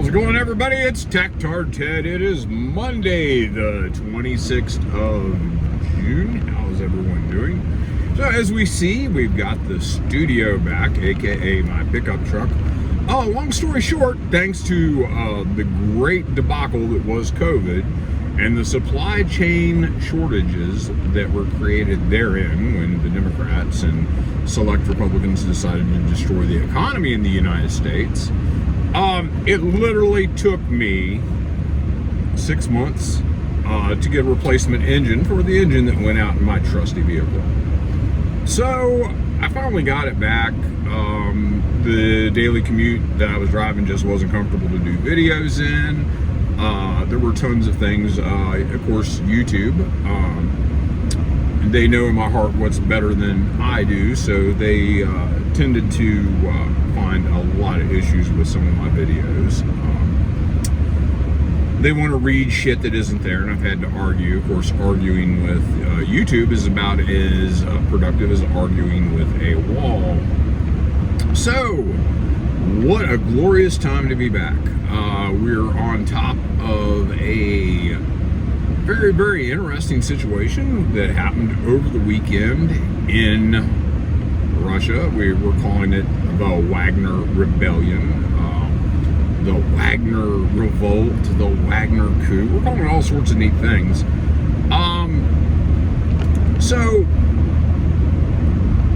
How's it going, everybody? It's Tactard Ted. It is Monday, the 26th of June. How's everyone doing? So as we see, we've got the studio back, aka my pickup truck. Long story short, thanks to the great debacle that was COVID and the supply chain shortages that were created therein when the Democrats and select Republicans decided to destroy the economy in the United States, it literally took me 6 months to get a replacement engine for the engine that went out in my trusty vehicle. So I finally got it back. The daily commute that I was driving just wasn't comfortable to do videos in. There were tons of things. Of course, YouTube. They know in my heart what's better than I do, so they tended to find a lot of issues with some of my videos. They want to read shit that isn't there, and I've had to argue. Of course, arguing with YouTube is about as productive as arguing with a wall. So, what a glorious time to be back. We're on top of a very, very interesting situation that happened over the weekend in Russia. We're calling it the Wagner Rebellion, the Wagner Revolt, the Wagner Coup. We're calling it all sorts of neat things. So,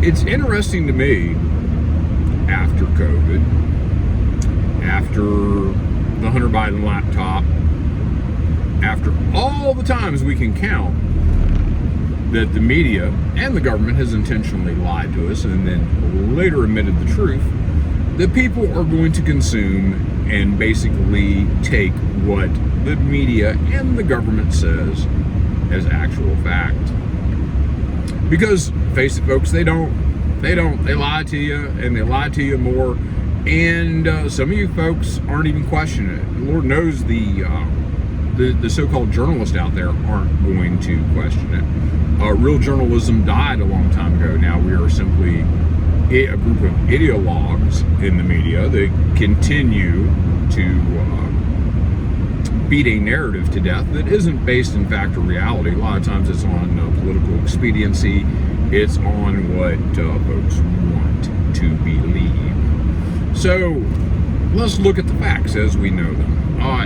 it's interesting to me, after COVID, after the Hunter Biden laptop, after all the times we can count that the media and the government has intentionally lied to us and then later admitted the truth, that people are going to consume and basically take what the media and the government says as actual fact. Because, face it, folks, they don't. They lie to you, and they lie to you more. And some of you folks aren't even questioning it. Lord knows the so-called journalists out there aren't going to question it. Real journalism died a long time ago. Now we are simply a group of ideologues in the media that continue to beat a narrative to death that isn't based in fact or reality. A lot of times it's on political expediency. It's on what folks want to believe. So let's look at the facts as we know them.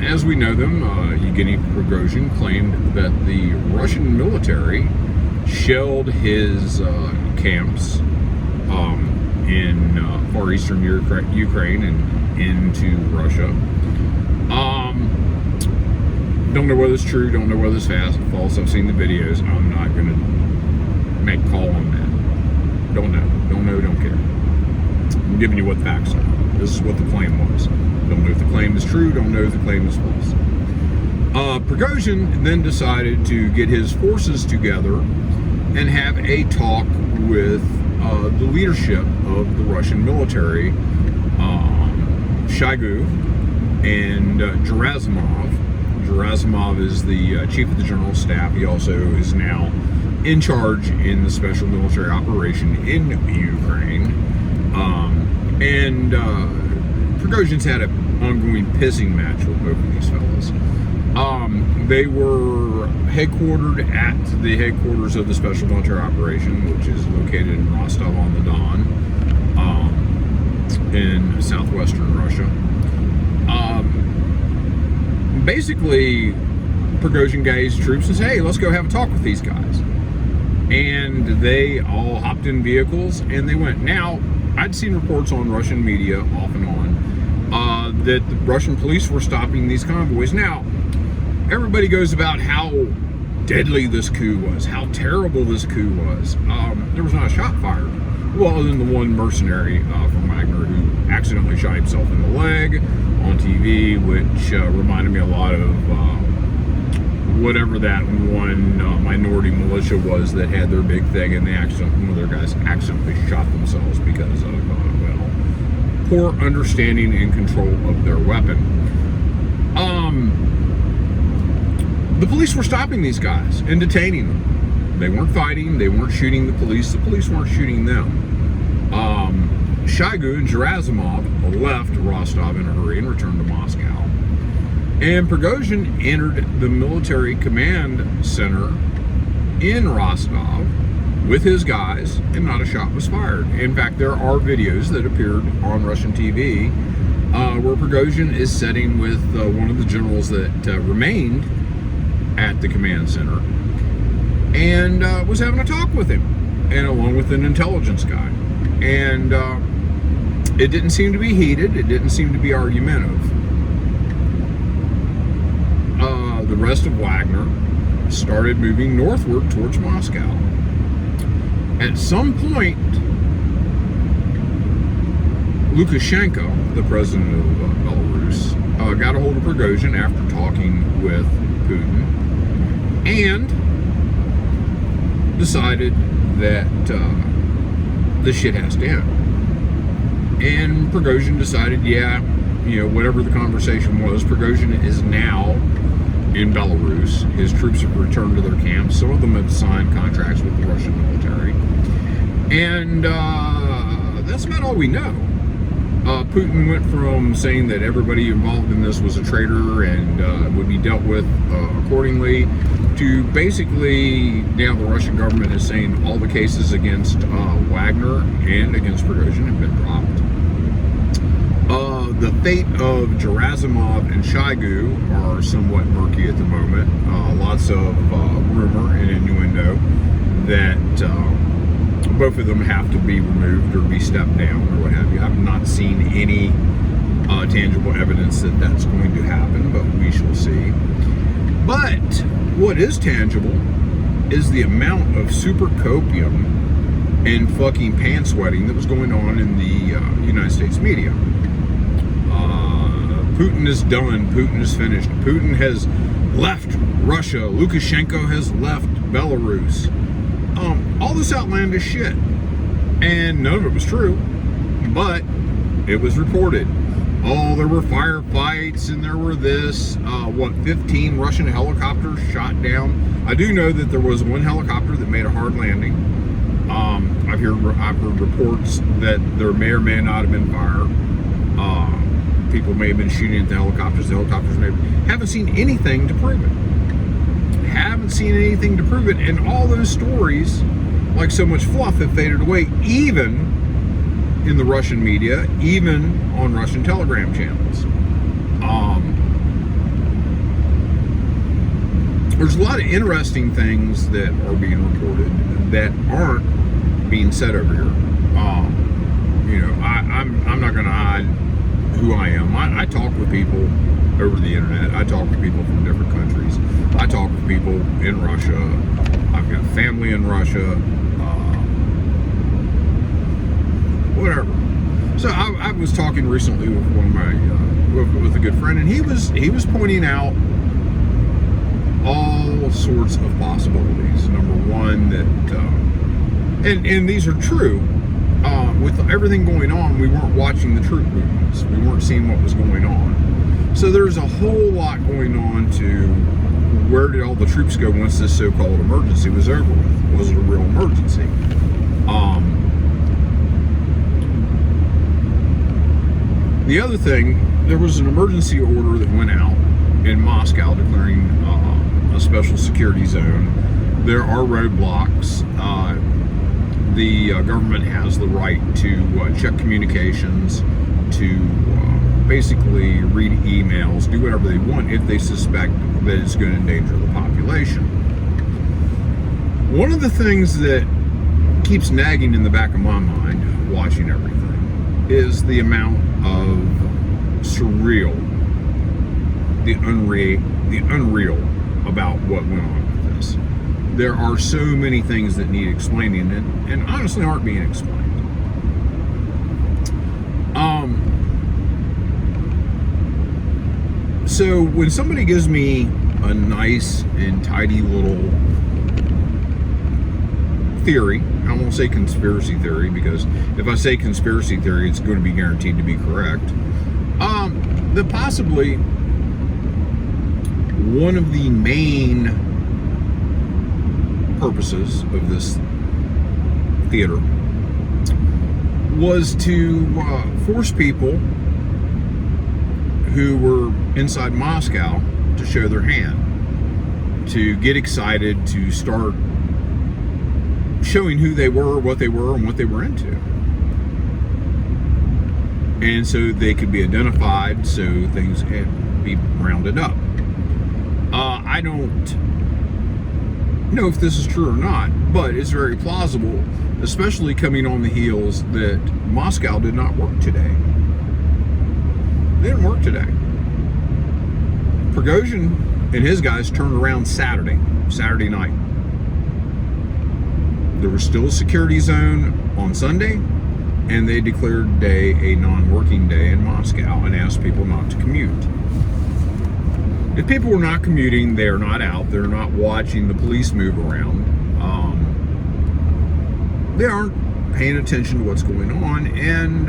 As we know them, Yevgeny Prigozhin claimed that the Russian military shelled his camps in far eastern Ukraine and into Russia. Don't know whether it's true, don't know whether it's false. I've seen the videos. I'm not going to make a call on that. Don't know, don't care. I'm giving you what the facts are. This is what the claim was. Don't know if the claim is true, don't know if the claim is false. Prigozhin then decided to get his forces together and have a talk with the leadership of the Russian military, Shoigu and Gerasimov. Gerasimov is the chief of the general staff. He also is now in charge in the special military operation in Ukraine. Prigozhin's had an ongoing pissing match with both of these fellas. They were headquartered at the headquarters of the special military operation, which is located in Rostov-on-the-Don, in southwestern Russia. Basically, Prigozhin got his troops and said, hey, let's go have a talk with these guys. And they all hopped in vehicles and they went. Now, I'd seen reports on Russian media off and on that the Russian police were stopping these convoys. Now, everybody goes about how deadly this coup was, how terrible this coup was. There was not a shot fired. Well, other than the one mercenary from Wagner who accidentally shot himself in the leg on TV, which reminded me a lot of whatever that one minority militia was that had their big thing, and one of their guys accidentally shot themselves because of poor understanding and control of their weapon. The police were stopping these guys and detaining them. They weren't fighting, they weren't shooting the police weren't shooting them. Shoigu and Gerasimov left Rostov in a hurry and returned to Moscow. And Prigozhin entered the military command center in Rostov with his guys, and not a shot was fired. In fact, there are videos that appeared on Russian TV where Prigozhin is sitting with one of the generals that remained at the command center and was having a talk with him, and along with an intelligence guy. And it didn't seem to be heated. It didn't seem to be argumentative. The rest of Wagner started moving northward towards Moscow. At some point, Lukashenko, the president of Belarus, got a hold of Prigozhin after talking with Putin and decided that this shit has to end. And Prigozhin decided, whatever the conversation was, Prigozhin is now in Belarus. His troops have returned to their camps. Some of them have signed contracts with the Russian military. And that's about all we know. Putin went from saying that everybody involved in this was a traitor and would be dealt with accordingly, to basically now the Russian government is saying all the cases against Wagner and against Prigozhin have been dropped. The fate of Gerasimov and Shoigu are somewhat murky at the moment. Lots of rumor and innuendo that both of them have to be removed or be stepped down or what have you. I've not seen any tangible evidence that that's going to happen, but we shall see. But what is tangible is the amount of super copium and fucking pants sweating that was going on in the United States media. Putin is done. Putin is finished. Putin has left Russia. Lukashenko has left Belarus. All this outlandish shit. And none of it was true, but it was reported. Oh, there were firefights and there were 15 Russian helicopters shot down. I do know that there was one helicopter that made a hard landing. I've heard reports that there may or may not have been fire. People may have been shooting at the helicopters. The helicopters haven't seen anything to prove it. Haven't seen anything to prove it. And all those stories, like so much fluff, have faded away, even in the Russian media, even on Russian telegram channels. There's a lot of interesting things that are being reported that aren't being said over here. I'm not going to hide who I am. I talk with people over the internet. I talk to people from different countries. I talk with people in Russia. I've got family in Russia. Whatever. So I was talking recently with one of my with a good friend, and he was pointing out all sorts of possibilities. Number one, that and these are true. With everything going on, we weren't watching the troop movements. We weren't seeing what was going on. So there's a whole lot going on to where did all the troops go once this so-called emergency was over with? Was it a real emergency? The other thing, there was an emergency order that went out in Moscow declaring a special security zone. There are roadblocks. The government has the right to check communications, to basically read emails, do whatever they want if they suspect that it's going to endanger the population. One of the things that keeps nagging in the back of my mind, watching everything, is the amount of surreal, the unreal about what went on with this. There are so many things that need explaining and honestly aren't being explained. So when somebody gives me a nice and tidy little theory, I won't say conspiracy theory, because if I say conspiracy theory, it's going to be guaranteed to be correct. That possibly one of the main purposes of this theater was to force people who were inside Moscow to show their hand, to get excited, to start showing who they were, what they were, and what they were into. And so they could be identified, so things could be rounded up. I don't know if this is true or not, but it's very plausible, especially coming on the heels that Moscow did not work today. They didn't work today. Prigozhin and his guys turned around Saturday night. There was still a security zone on Sunday, and they declared day a non-working day in Moscow and asked people not to commute. If people were not commuting, they are not out, they're not watching the police move around, they aren't paying attention to what's going on, and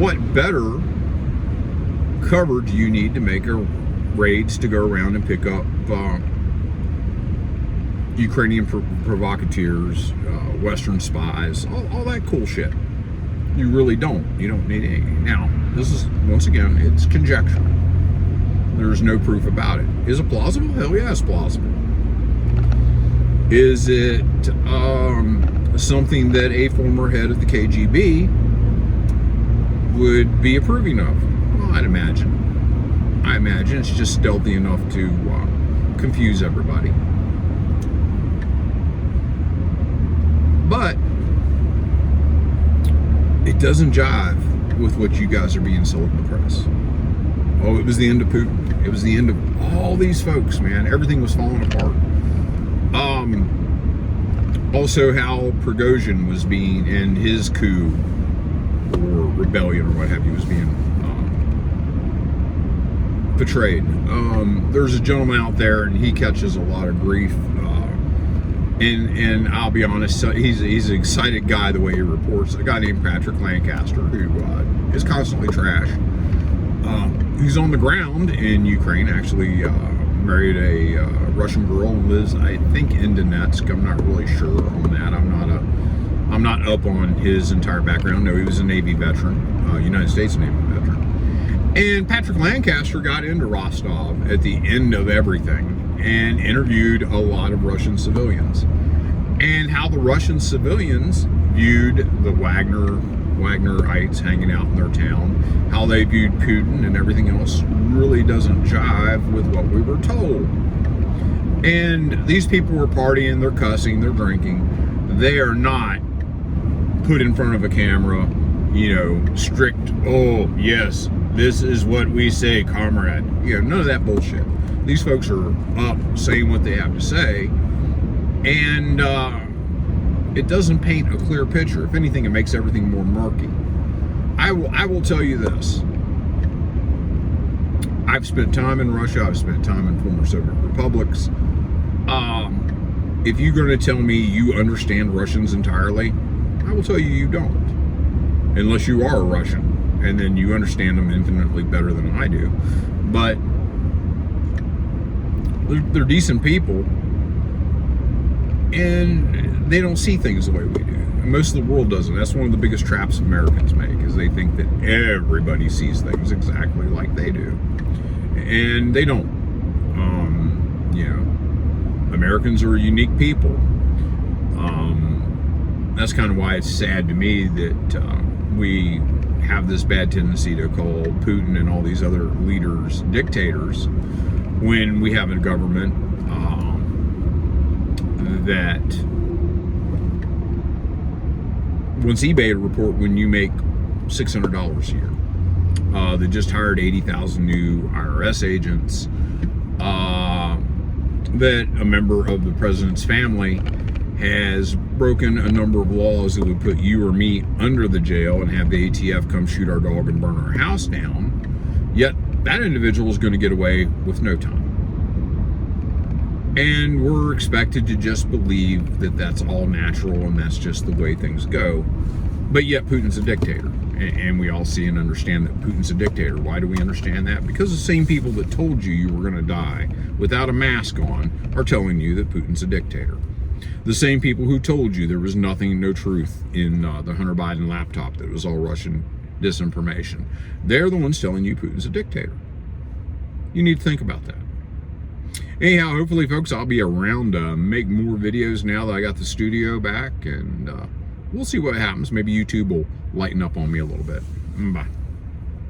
what better cover do you need to make raids to go around and pick up Ukrainian provocateurs, Western spies, all that cool shit. You really don't. You don't need any. Now, this is, once again, it's conjecture. There's no proof about it. Is it plausible? Hell yeah, it's plausible. Is it something that a former head of the KGB would be approving of? Well, I'd imagine. I imagine it's just stealthy enough to confuse everybody. But it doesn't jive with what you guys are being sold in the press. Oh, it was the end of Putin. It was the end of all these folks, man. Everything was falling apart. Also, how Prigozhin was being, and his coup or rebellion or what have you, was being portrayed. There's a gentleman out there, and he catches a lot of grief. And I'll be honest, he's an excited guy the way he reports. A guy named Patrick Lancaster, who is constantly trashed. Who's on the ground in Ukraine, actually married a Russian girl and lives, I think, in Donetsk. I'm not really sure on that. I'm not up on his entire background. No, he was a Navy veteran, United States Navy veteran. And Patrick Lancaster got into Rostov at the end of everything and interviewed a lot of Russian civilians, and how the Russian civilians viewed the Wagnerites hanging out in their town, how they viewed Putin and everything else really doesn't jive with what we were told. And these people were partying, they're cussing, they're drinking. They are not put in front of a camera, strict, oh, yes, this is what we say, comrade. None of that bullshit. These folks are up saying what they have to say, and it doesn't paint a clear picture. If anything, it makes everything more murky. I will tell you this. I've spent time in Russia. I've spent time in former Soviet republics. If you're going to tell me you understand Russians entirely, I will tell you you don't. Unless you are a Russian, and then you understand them infinitely better than I do. But they're decent people, and they don't see things the way we do. And most of the world doesn't. That's one of the biggest traps Americans make, is they think that everybody sees things exactly like they do, and they don't. Americans are unique people. That's kind of why it's sad to me that we have this bad tendency to call Putin and all these other leaders dictators, when we have a government that once eBay report when you make $600 a year. They just hired 80,000 new IRS agents. That a member of the president's family has broken a number of laws that would put you or me under the jail and have the ATF come shoot our dog and burn our house down. Yet that individual is going to get away with no time. And we're expected to just believe that that's all natural and that's just the way things go. But yet Putin's a dictator. And we all see and understand that Putin's a dictator. Why do we understand that? Because the same people that told you were going to die without a mask on are telling you that Putin's a dictator. The same people who told you there was nothing, no truth in the Hunter Biden laptop, that it was all Russian disinformation. They're the ones telling you Putin's a dictator. You need to think about that. Anyhow, hopefully, folks, I'll be around to make more videos now that I got the studio back, and we'll see what happens. Maybe YouTube will lighten up on me a little bit. Bye.